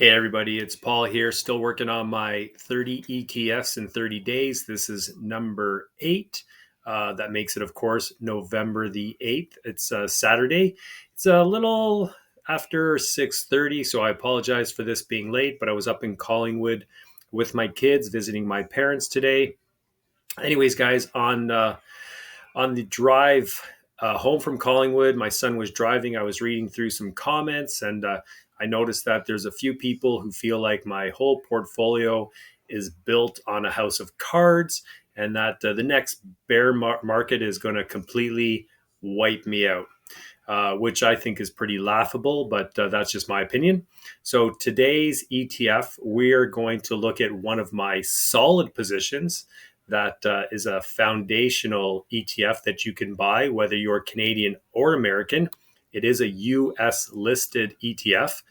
Hey everybody, it's Paul here, still working on my 30 ETFs in 30 days. This is number 8. That makes it, of course, November the 8th. It's Saturday. It's a little after 6:30, so I apologize for this being late, but I was up in Collingwood with my kids visiting my parents today. Anyways, guys, on the drive home from Collingwood, my son was driving. I was reading through some comments, and I noticed that there's a few people who feel like my whole portfolio is built on a house of cards, and that the next bear market is going to completely wipe me out. Which I think is pretty laughable, but that's just my opinion. So today's ETF, we're going to look at one of my solid positions that is a foundational ETF that you can buy, whether you're Canadian or American. It is a US listed ETF.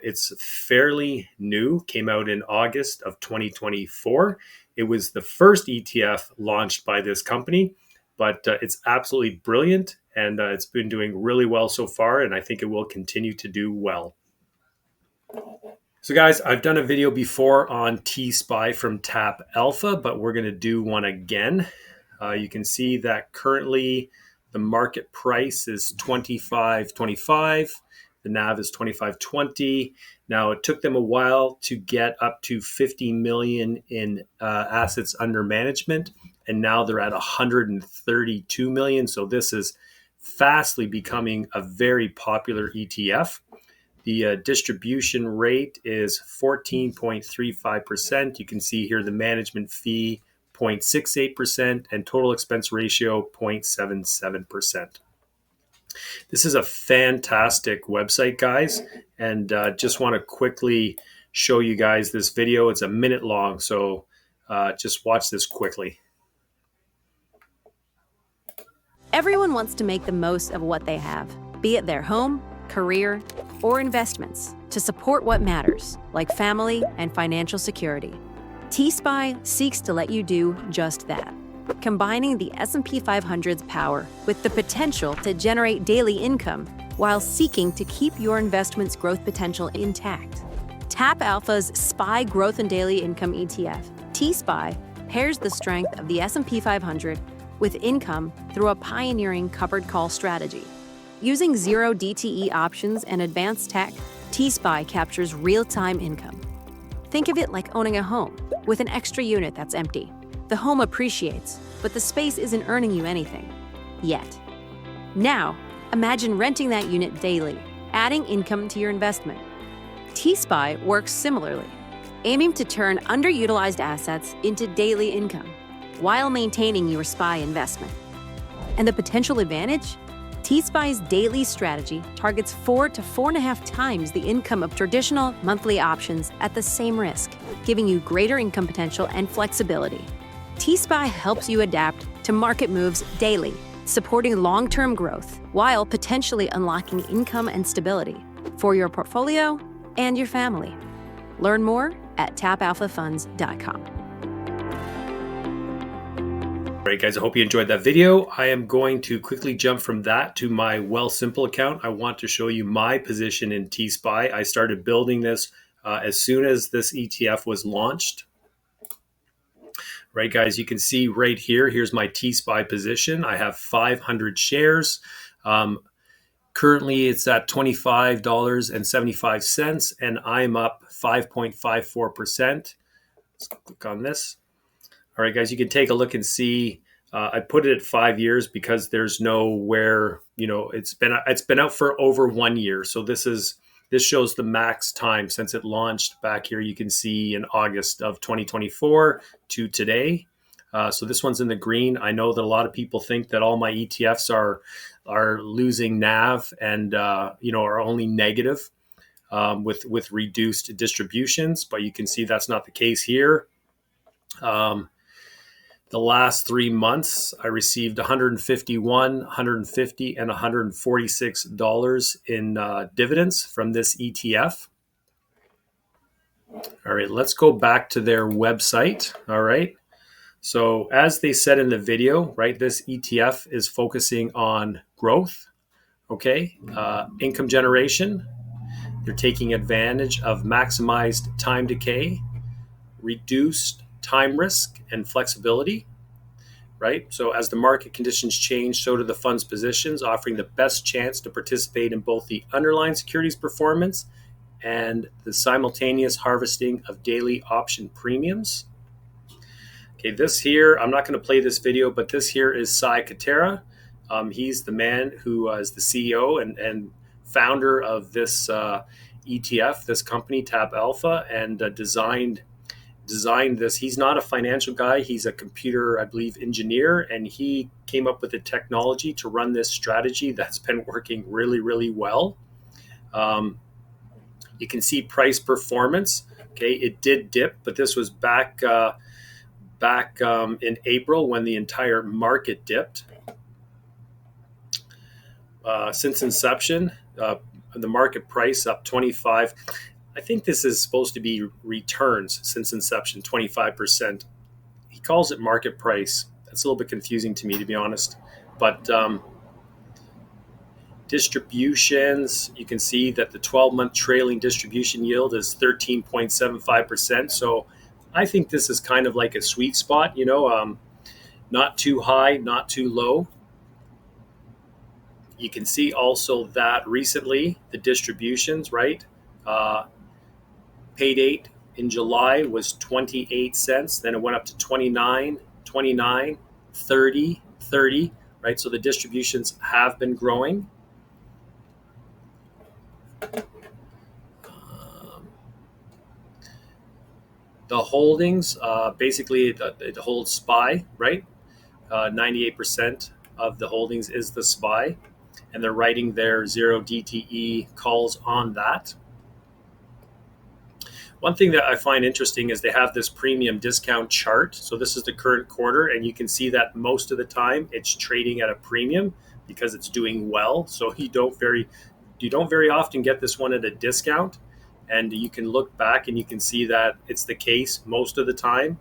It's fairly new, came out in August of 2024. It was the first ETF launched by this company, but it's absolutely brilliant, and it's been doing really well so far, and I think it will continue to do well. So guys, I've done a video before on TSPY from Tap Alpha, but we're going to do one again. You can see that currently the market price is $25.25. The NAV is $25.20. Now, it took them a while to get up to 50 million in assets under management, and now they're at 132 million. So this is fastly becoming a very popular ETF. The distribution rate is 14.35%. You can see here the management fee 0.68% and total expense ratio 0.77%. This is a fantastic website, guys, and just want to quickly show you guys this video. It's a minute long, so just watch this quickly. Everyone wants to make the most of what they have, be it their home, career, or investments, to support what matters, like family and financial security. TSPY seeks to let you do just that, combining the S&P 500's power with the potential to generate daily income while seeking to keep your investment's growth potential intact. Tap Alpha's SPY Growth and Daily Income ETF, TSPY, pairs the strength of the S&P 500 with income through a pioneering covered call strategy. Using zero DTE options and advanced tech, TSPY captures real-time income. Think of it like owning a home with an extra unit that's empty. The home appreciates, but the space isn't earning you anything yet. Now, imagine renting that unit daily, adding income to your investment. TSPY works similarly, aiming to turn underutilized assets into daily income while maintaining your SPY investment. And the potential advantage? TSPY's daily strategy targets 4 to 4.5 times the income of traditional monthly options at the same risk, giving you greater income potential and flexibility. TSPY helps you adapt to market moves daily, supporting long-term growth while potentially unlocking income and stability for your portfolio and your family. Learn more at tapalphafunds.com. All right, guys, I hope you enjoyed that video. I am going to quickly jump from that to my Wealthsimple account. I want to show you my position in TSPY. I started building this as soon as this ETF was launched. Right, guys, you can see right here, here's my TSPY position. I have 500 shares. Currently, it's at $25.75, and I'm up 5.54%. Let's click on this. All right, guys, you can take a look and see. I put it at 5 years because there's nowhere, it's been out for over 1 year. So this shows the max time since it launched back here. You can see in August of 2024 to today. So this one's in the green. I know that a lot of people think that all my ETFs are losing NAV and are only negative with reduced distributions, but you can see that's not the case here. The last 3 months, I received $151, $150, and $146 in dividends from this ETF. All right, let's go back to their website. All right. So as they said in the video, right, this ETF is focusing on growth, okay, income generation. You're taking advantage of maximized time decay, reduced time risk, and flexibility, right? So as the market conditions change, so do the fund's positions, offering the best chance to participate in both the underlying securities performance and the simultaneous harvesting of daily option premiums. Okay, this here, I'm not going to play this video, but this here is Sai Katera. He's the man who is the CEO and founder of this ETF, this company, Tab Alpha, and designed this. He's not a financial guy. He's a computer, I believe, engineer, and he came up with the technology to run this strategy that's been working really, really well. You can see price performance. Okay, it did dip, but this was back in April when the entire market dipped. Since inception, the market price up 25. I think this is supposed to be returns since inception, 25%. He calls it market price. That's a little bit confusing to me, to be honest. But distributions, you can see that the 12-month trailing distribution yield is 13.75%. So I think this is kind of like a sweet spot, not too high, not too low. You can see also that recently the distributions, right? Pay date in July was 28 cents. Then it went up to 29, 29, 30, 30, right? So the distributions have been growing. The holdings, basically it holds SPY, right? 98% of the holdings is the SPY, and they're writing their 0 DTE calls on that. One thing that I find interesting is they have this premium discount chart. So this is the current quarter, and you can see that most of the time it's trading at a premium because it's doing well. So you don't very often get this one at a discount. And you can look back and you can see that it's the case most of the time.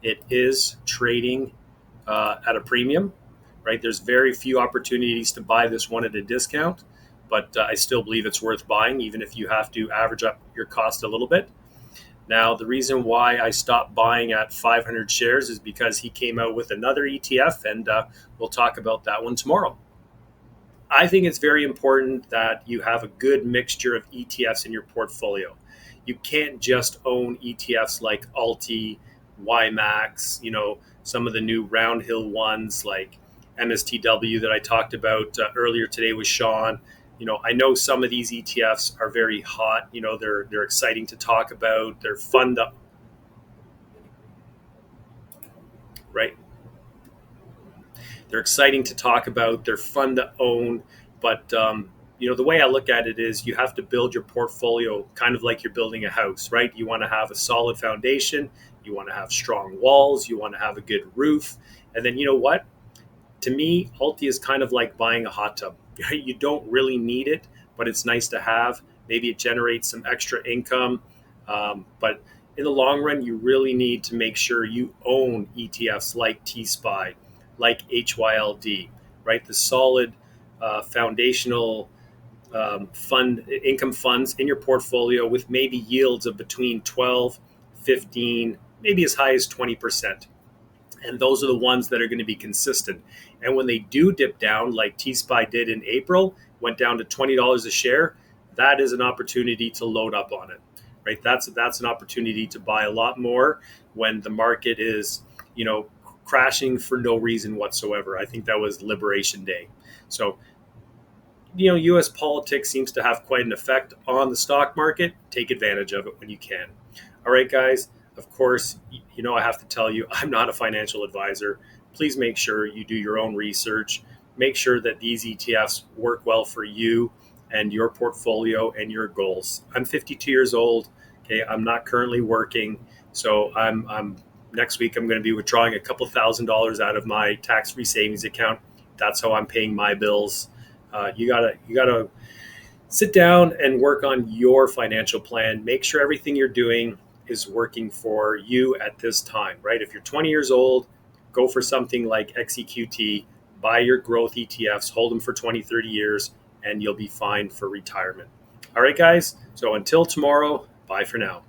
It is trading at a premium, right? There's very few opportunities to buy this one at a discount, but I still believe it's worth buying, even if you have to average up your cost a little bit. Now, the reason why I stopped buying at 500 shares is because he came out with another ETF, and we'll talk about that one tomorrow. I think it's very important that you have a good mixture of ETFs in your portfolio. You can't just own ETFs like Alti, YMAX, some of the new Roundhill ones like MSTW that I talked about earlier today with Sean. I know some of these ETFs are very hot. They're exciting to talk about. They're fun to, right? They're exciting to talk about. They're fun to own. But, the way I look at it is you have to build your portfolio kind of like you're building a house, right? You want to have a solid foundation. You want to have strong walls. You want to have a good roof. And then, you know what? To me, Alti is kind of like buying a hot tub. You don't really need it, but it's nice to have. Maybe it generates some extra income. But in the long run, you really need to make sure you own ETFs like TSPY, like HYLD, right? The solid foundational income funds in your portfolio with maybe yields of between 12, 15, maybe as high as 20%. And those are the ones that are going to be consistent. And when they do dip down, like TSPY did in April, went down to $20 a share, that is an opportunity to load up on it, right? That's an opportunity to buy a lot more when the market is, crashing for no reason whatsoever. I think that was Liberation Day. So, U.S. politics seems to have quite an effect on the stock market. Take advantage of it when you can. All right, guys. Of course, I have to tell you, I'm not a financial advisor. Please make sure you do your own research. Make sure that these ETFs work well for you and your portfolio and your goals. I'm 52 years old. Okay, I'm not currently working, so I'm next week I'm going to be withdrawing a couple $1,000s out of my tax-free savings account. That's how I'm paying my bills. You gotta sit down and work on your financial plan. Make sure everything you're doing is working for you at this time, right? If you're 20 years old, go for something like XEQT, buy your growth ETFs, hold them for 20, 30 years, and you'll be fine for retirement. All right, guys. So until tomorrow, bye for now.